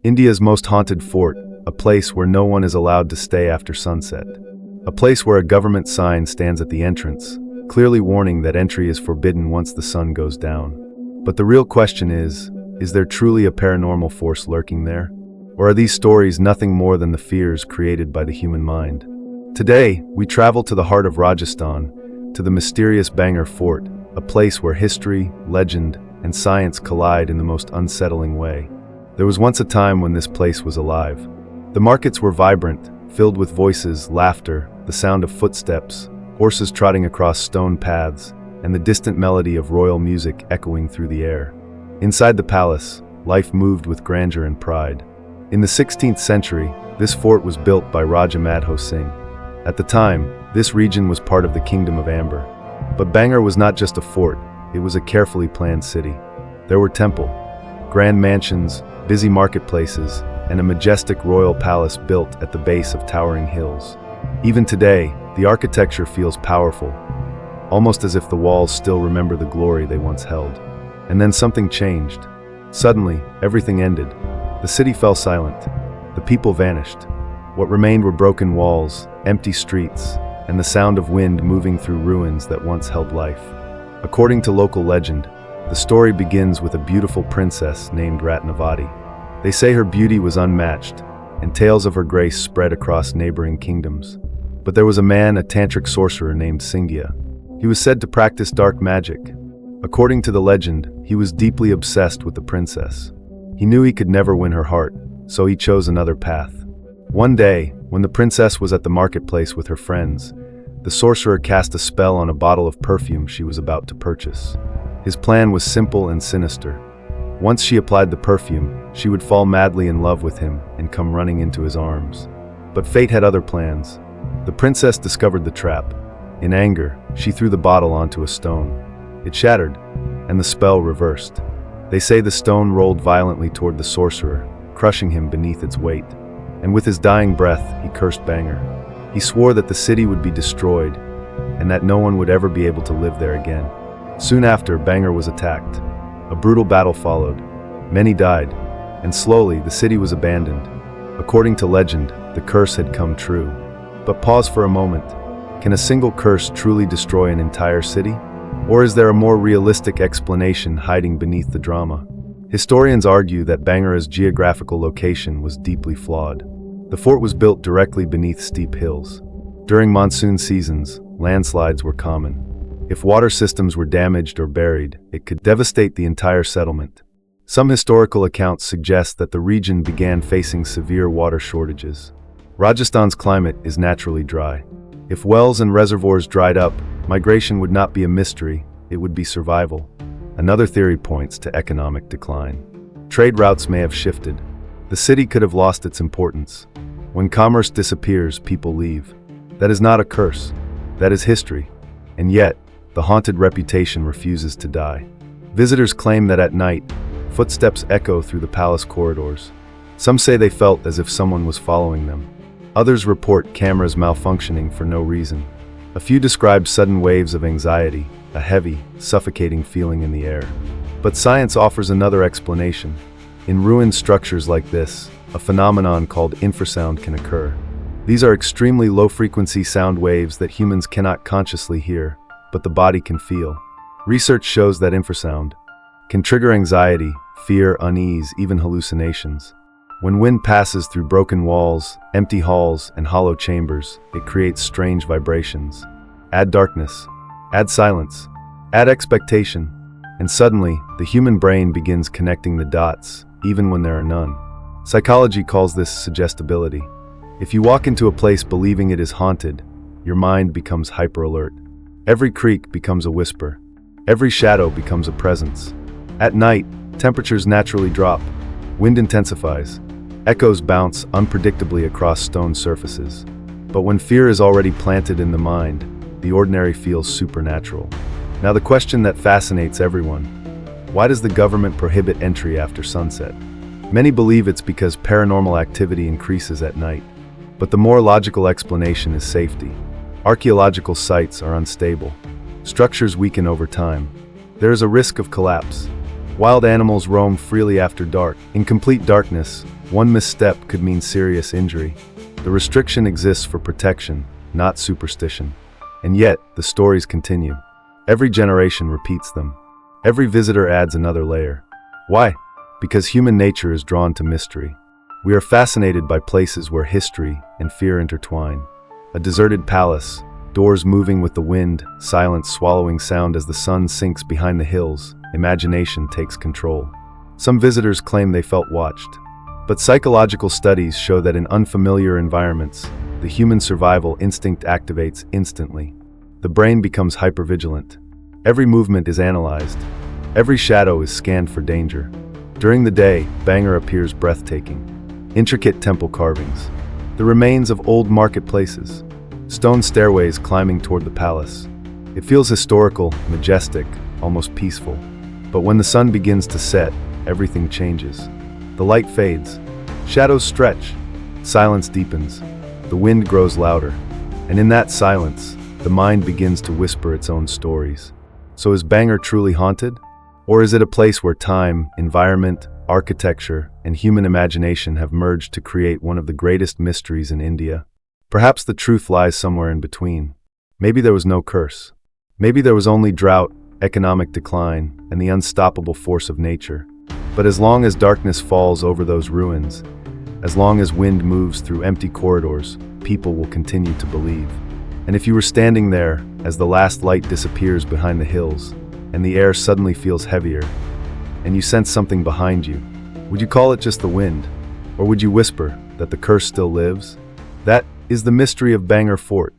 India's most haunted fort, a place where no one is allowed to stay after sunset. A place where a government sign stands at the entrance, clearly warning that entry is forbidden once the sun goes down. But the real question is there truly a paranormal force lurking there? Or are these stories nothing more than the fears created by the human mind? Today, we travel to the heart of Rajasthan, to the mysterious Bhangarh Fort, a place where history, legend, and science collide in the most unsettling way. There was once a time when this place was alive. The markets were vibrant, filled with voices, laughter, the sound of footsteps, horses trotting across stone paths, and the distant melody of royal music echoing through the air. Inside the palace, life moved with grandeur and pride. In the 16th century, this fort was built by Raja Madho Singh. At the time, this region was part of the Kingdom of Amber. But Bhangarh was not just a fort, it was a carefully planned city. There were temples, grand mansions, busy marketplaces, and a majestic royal palace built at the base of towering hills. Even today, the architecture feels powerful, almost as if the walls still remember the glory they once held. And then something changed. Suddenly, everything ended. The city fell silent. The people vanished. What remained were broken walls, empty streets, and the sound of wind moving through ruins that once held life. According to local legend, the story begins with a beautiful princess named Ratnavati. They say her beauty was unmatched, and tales of her grace spread across neighboring kingdoms. But there was a man, a tantric sorcerer named Singya. He was said to practice dark magic. According to the legend, he was deeply obsessed with the princess. He knew he could never win her heart, so he chose another path. One day, when the princess was at the marketplace with her friends, the sorcerer cast a spell on a bottle of perfume she was about to purchase. His plan was simple and sinister. Once she applied the perfume, she would fall madly in love with him and come running into his arms. But fate had other plans. The princess discovered the trap. In anger, she threw the bottle onto a stone. It shattered, and the spell reversed. They say the stone rolled violently toward the sorcerer, crushing him beneath its weight. And with his dying breath, he cursed Bhangarh. He swore that the city would be destroyed, and that no one would ever be able to live there again. Soon after, Bhangarh was attacked. A brutal battle followed. Many died, and slowly the city was abandoned. According to legend, the curse had come true. But pause for a moment. Can a single curse truly destroy an entire city? Or is there a more realistic explanation hiding beneath the drama? Historians argue that Bhangarh's geographical location was deeply flawed. The fort was built directly beneath steep hills. During monsoon seasons, landslides were common. If water systems were damaged or buried, it could devastate the entire settlement. Some historical accounts suggest that the region began facing severe water shortages. Rajasthan's climate is naturally dry. If wells and reservoirs dried up, migration would not be a mystery, it would be survival. Another theory points to economic decline. Trade routes may have shifted. The city could have lost its importance. When commerce disappears, people leave. That is not a curse. That is history. And yet, the haunted reputation refuses to die. Visitors claim that at night, footsteps echo through the palace corridors. Some say they felt as if someone was following them. Others report cameras malfunctioning for no reason. A few describe sudden waves of anxiety, a heavy, suffocating feeling in the air. But science offers another explanation. In ruined structures like this, a phenomenon called infrasound can occur. These are extremely low-frequency sound waves that humans cannot consciously hear, but the body can feel. Research shows that infrasound can trigger anxiety, fear, unease, even hallucinations. When wind passes through broken walls, empty halls, and hollow chambers, it creates strange vibrations. Add darkness, add silence, add expectation, and suddenly, the human brain begins connecting the dots, even when there are none. Psychology calls this suggestibility. If you walk into a place believing it is haunted, your mind becomes hyper-alert. Every creak becomes a whisper. Every shadow becomes a presence. At night, temperatures naturally drop. Wind intensifies. Echoes bounce unpredictably across stone surfaces. But when fear is already planted in the mind, the ordinary feels supernatural. Now the question that fascinates everyone: why does the government prohibit entry after sunset? Many believe it's because paranormal activity increases at night. But the more logical explanation is safety. Archaeological sites are unstable. Structures weaken over time. There is a risk of collapse. Wild animals roam freely after dark. In complete darkness, one misstep could mean serious injury. The restriction exists for protection, not superstition. And yet, the stories continue. Every generation repeats them. Every visitor adds another layer. Why? Because human nature is drawn to mystery. We are fascinated by places where history and fear intertwine. A deserted palace, doors moving with the wind, silence swallowing sound as the sun sinks behind the hills. Imagination takes control. Some visitors claim they felt watched. But psychological studies show that in unfamiliar environments, the human survival instinct activates instantly. The brain becomes hypervigilant. Every movement is analyzed. Every shadow is scanned for danger. During the day, Bhangarh appears breathtaking. Intricate temple carvings. The remains of old marketplaces. Stone stairways climbing toward the palace. It feels historical, majestic, almost peaceful. But when the sun begins to set, everything changes. The light fades. Shadows stretch. Silence deepens. The wind grows louder. And in that silence, the mind begins to whisper its own stories. So is Bhangarh truly haunted? Or is it a place where time, environment, architecture, and human imagination have merged to create one of the greatest mysteries in India? Perhaps the truth lies somewhere in between. Maybe there was no curse. Maybe there was only drought, economic decline, and the unstoppable force of nature. But as long as darkness falls over those ruins, as long as wind moves through empty corridors, people will continue to believe. And if you were standing there as the last light disappears behind the hills, and the air suddenly feels heavier, and you sense something behind you, would you call it just the wind? Or would you whisper that the curse still lives? That is the mystery of Bhangarh Fort.